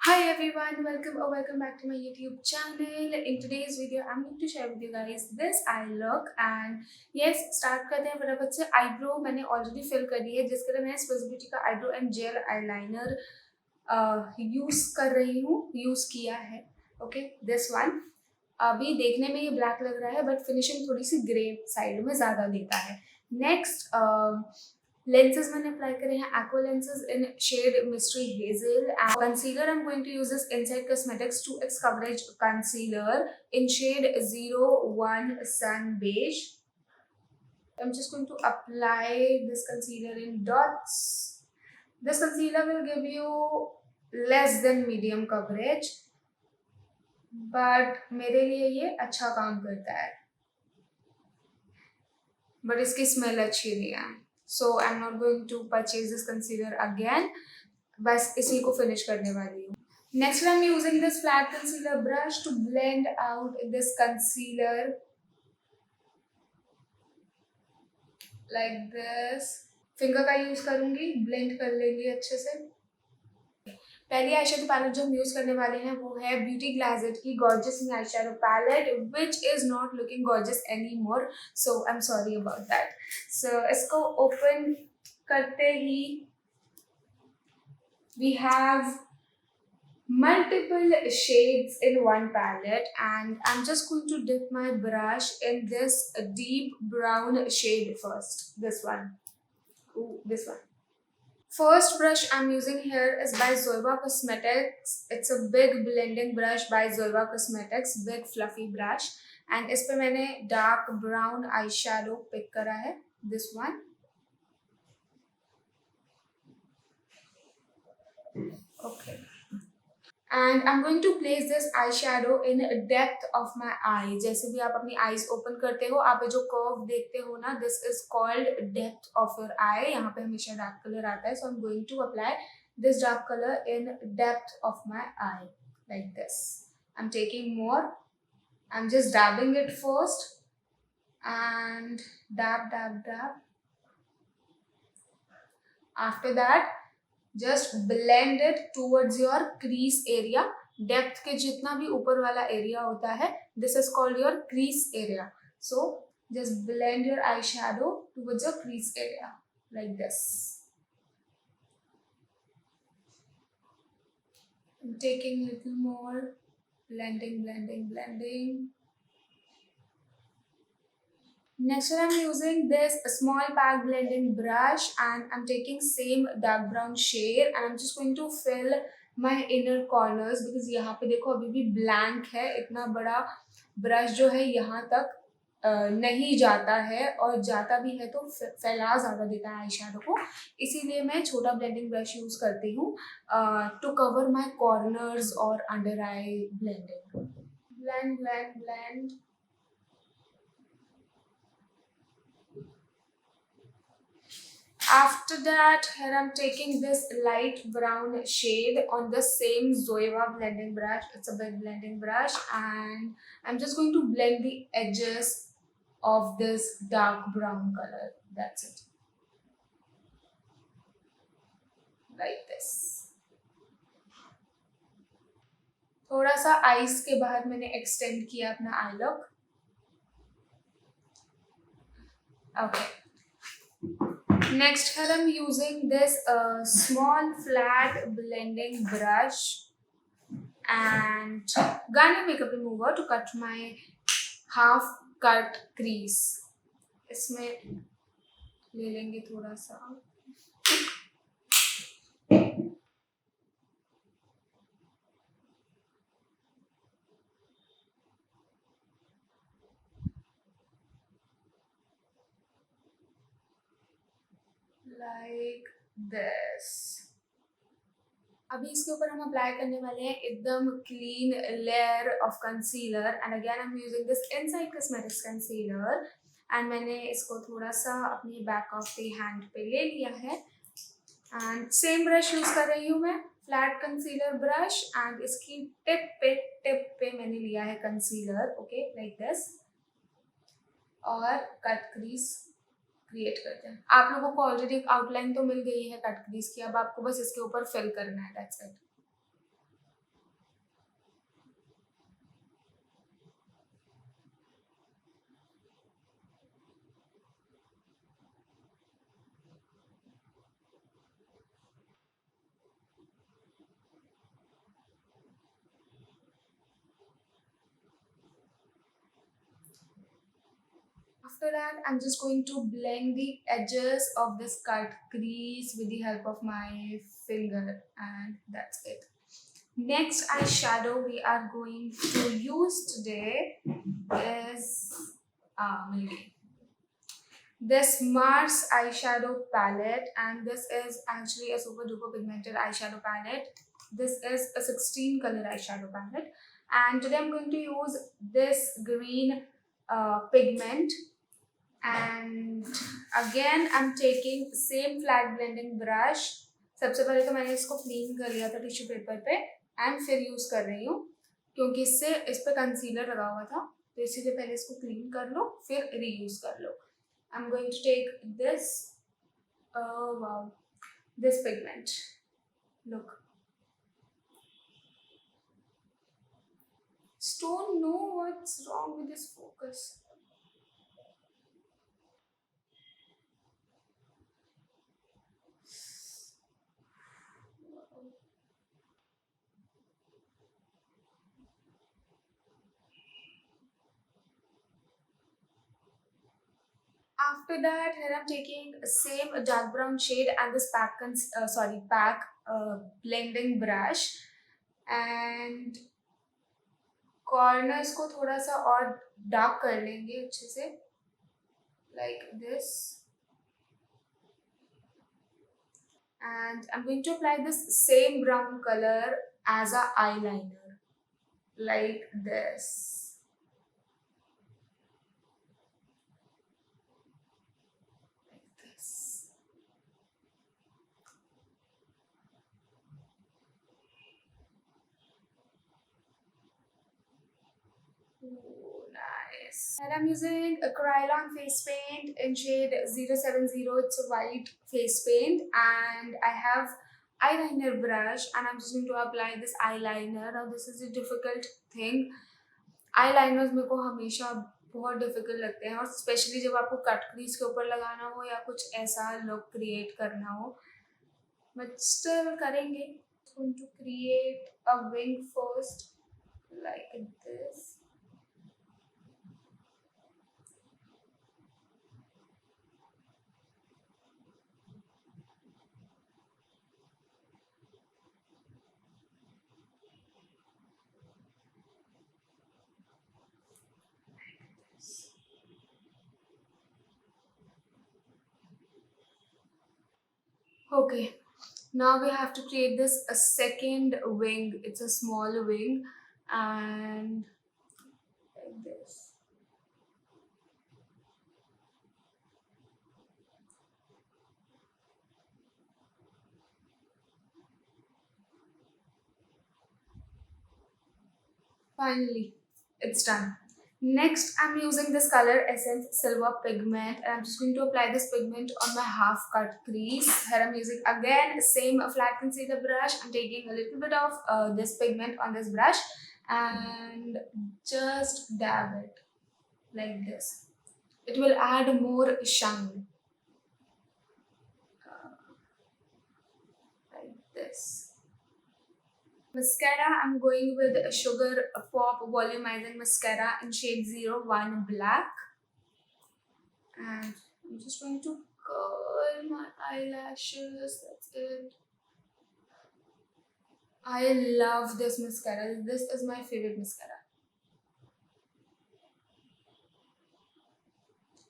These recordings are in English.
Hi everyone, welcome or welcome back to my YouTube channel. In today's video, I'm going to share with you guys this eye look and yes, start करते हैं फटाफट से. Eyebrow मैंने already fill कर दी है जिसके लिए मैं Swiss Beauty का eyebrow and gel eyeliner use कर रही हूँ, यूज किया है. Okay, this one. अभी देखने में ये ब्लैक लग रहा है बट फिनिशिंग थोड़ी सी ग्रे साइड में ज़्यादा देता है. नेक्स्ट lenses मैंने अप्लाई करे हैं aqua lenses in shade mystery hazel and concealer I'm going to use this Inside Cosmetics 2x coverage concealer in shade 01 sun beige. I'm just going to apply this concealer in dots. This concealer will give you less than medium coverage but मेरे लिए ये अच्छा काम करता है but इसकी smell अच्छी नहीं है. So I'm not going to purchase this concealer again. बस इसी को फिनिश करने वाली हूँ. Next I'm using this flat concealer brush to blend out this concealer like this. Finger का यूज करूंगी, ब्लेंड कर लेंगे अच्छे से. पहली आईशैडो पैलेट जो हम यूज करने वाले हैं वो है ब्यूटी ग्लाजेट की gorgeous eyeshadow palette which is not looking gorgeous anymore, so I am sorry about that. So इसको ओपन करते ही we have multiple shades in one palette and I'm just going to dip my brush in this deep brown shade first. This one. Ooh, this one. First brush I'm using here is by Zoeva Cosmetics. It's a big blending brush by Zoeva Cosmetics, big fluffy brush. And इस पे मैंने dark brown eyeshadow pick करा है. This one. Okay. And I'm going to place this eyeshadow in depth of my eye. जैसे भी आप अपनी eyes open करते हो, आप ये जो curve देखते हो ना, this is called depth of your eye. यहाँ पे हमेशा dark color आता है, so I'm going to apply this dark color in depth of my eye like this. I'm taking more. I'm just dabbing it first and dab, dab, dab. After that, just blend it towards your crease area. Depth के जितना भी ऊपर वाला area होता है, this is called your crease area. So just blend your eyeshadow towards your crease area like this. I'm taking a little more, blending, blending, blending. Next I'm using this small pack blending brush and I'm taking same dark brown shade and I'm just going to fill my inner corners because यहाँ पे देखो अभी भी blank है. इतना बड़ा brush जो है यहाँ तक नहीं जाता है और जाता भी है तो फैला ज़्यादा देता है आई शेडो को, इसीलिए मैं छोटा ब्लेंडिंग ब्रश यूज़ करती हूँ टू कवर माई कॉर्नर्स और under I blending. Blend blend blend. After that, here I'm taking this light brown shade on the same Zoeva blending brush. It's a big blending brush and I'm just going to blend the edges of this dark brown color. That's it. Like this. थोड़ा सा eyes के बाहर मैंने extend किया अपना I look. Okay. Next here I'm using this small flat blending brush and Garnier makeup remover to cut my half cut crease. इसमें ले लेंगे थोड़ा सा. Like this. अभी इसके ऊपर हम अप्लाई करने वाले हैं एकदम clean layer of concealer and again I am using this inside cosmetics concealer and मैंने इसको थोड़ा सा अपनी बैक ऑफ द हैंड पे ले लिया है एंड सेम ब्रश यूज कर रही हूँ मैं, फ्लैट कंसीलर ब्रश एंड इसकी टिप पे मैंने लिया है कंसीलर. Okay, like this. और कट क्रीज क्रिएट करते हैं. आप लोगों को ऑलरेडी एक आउटलाइन तो मिल गई है कट क्रीज की, अब आपको बस इसके ऊपर फिल करना है. That's it. After that, I'm just going to blend the edges of this cut crease with the help of my finger, and that's it. Next eyeshadow we are going to use today is maybe this Mars eyeshadow palette, and this is actually a super duper pigmented eyeshadow palette. This is a 16 color eyeshadow palette, and today I'm going to use this green pigment. And again I'm taking same flat blending brush. सबसे पहले तो मैंने इसको clean कर लिया था tissue paper पे, and फिर यूज कर रही हूँ क्योंकि इससे इस पे कंसीलर लगा हुआ था, तो इसीलिए पहले इसको क्लीन कर लो फिर रीयूज कर लो. I'm going to take this, oh wow, this pigment. Look. Just don't know what's wrong with this focus. After that, here I'm taking same dark brown shade and this pack blending brush, and corners को थोड़ा सा और dark कर लेंगे अच्छे से, like this. And I'm going to apply this same brown color as a eyeliner, like this. Nice. And I'm using a KRYLOAN face paint in shade 070. It's a white face paint, and I have eyeliner brush, and I'm just going to apply this eyeliner. Now this is a difficult thing. Eyeliners मेरे को हमेशा बहुत difficult लगते हैं, और specially जब आपको cut crease के ऊपर लगाना हो या कुछ ऐसा लुक क्रिएट करना हो, बट स्टिल करेंगे. Going to create a wing first, like this. Okay, now we have to create this a second wing. It's a small wing, and like this. Finally, it's done. Next, I'm using this color Essence Silver Pigment, and I'm just going to apply this pigment on my half cut crease. Here I'm using again same flat concealer brush. I'm taking a little bit of this pigment on this brush and just dab it like this. It will add more shine. Like this. Mascara, I'm going with a SUGARPOP Volumizing Mascara in shade 01 Black. And I'm just going to curl my eyelashes. That's it. I love this mascara. This is my favorite mascara.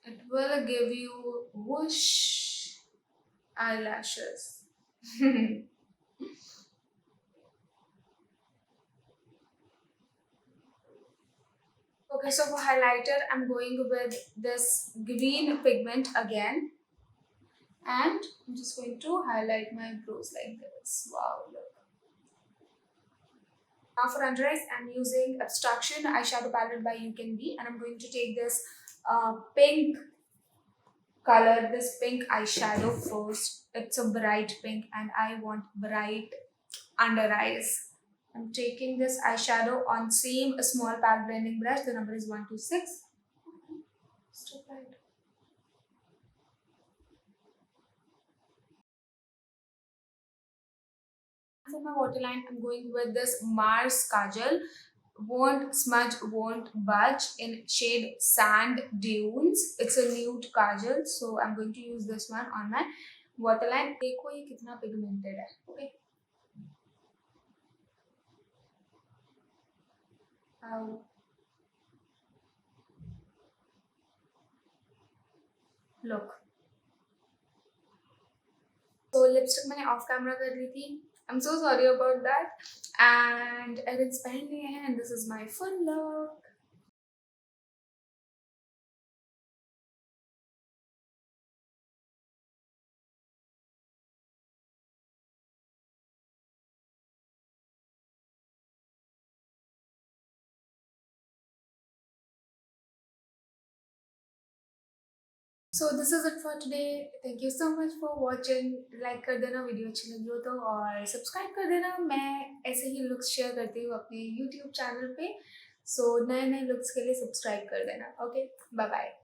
It will give you whoosh eyelashes. Okay, so for highlighter, I'm going with this green pigment again. And I'm just going to highlight my brows like this. Wow, look. Now for under eyes, I'm using Abstraction eyeshadow palette by UCANBE, and I'm going to take this pink color, this pink eyeshadow first. It's a bright pink, and I want bright under eyes. I'm taking this eyeshadow on same small pack blending brush. The number is 126. Stop it. For my waterline, I'm going with this Mars Kajal. won't smudge, won't budge in shade Sand Dunes. It's a nude kajal, so I'm going to use this one on my waterline. देखो ये कितना pigmented है. Okay. Look. So lipstick मैंने of camera कर ली थी. I'm so sorry about that. And earrings पहन लिए हैं and this is my full look. So this is it for today. Thank you so much for watching. Like कर देना video अच्छी लगी हो तो, और सब्सक्राइब कर देना. मैं ऐसे ही लुक्स शेयर करती हूँ अपने यूट्यूब चैनल पे. सो नए नए लुक्स के लिए सब्सक्राइब कर देना. Okay, bye bye.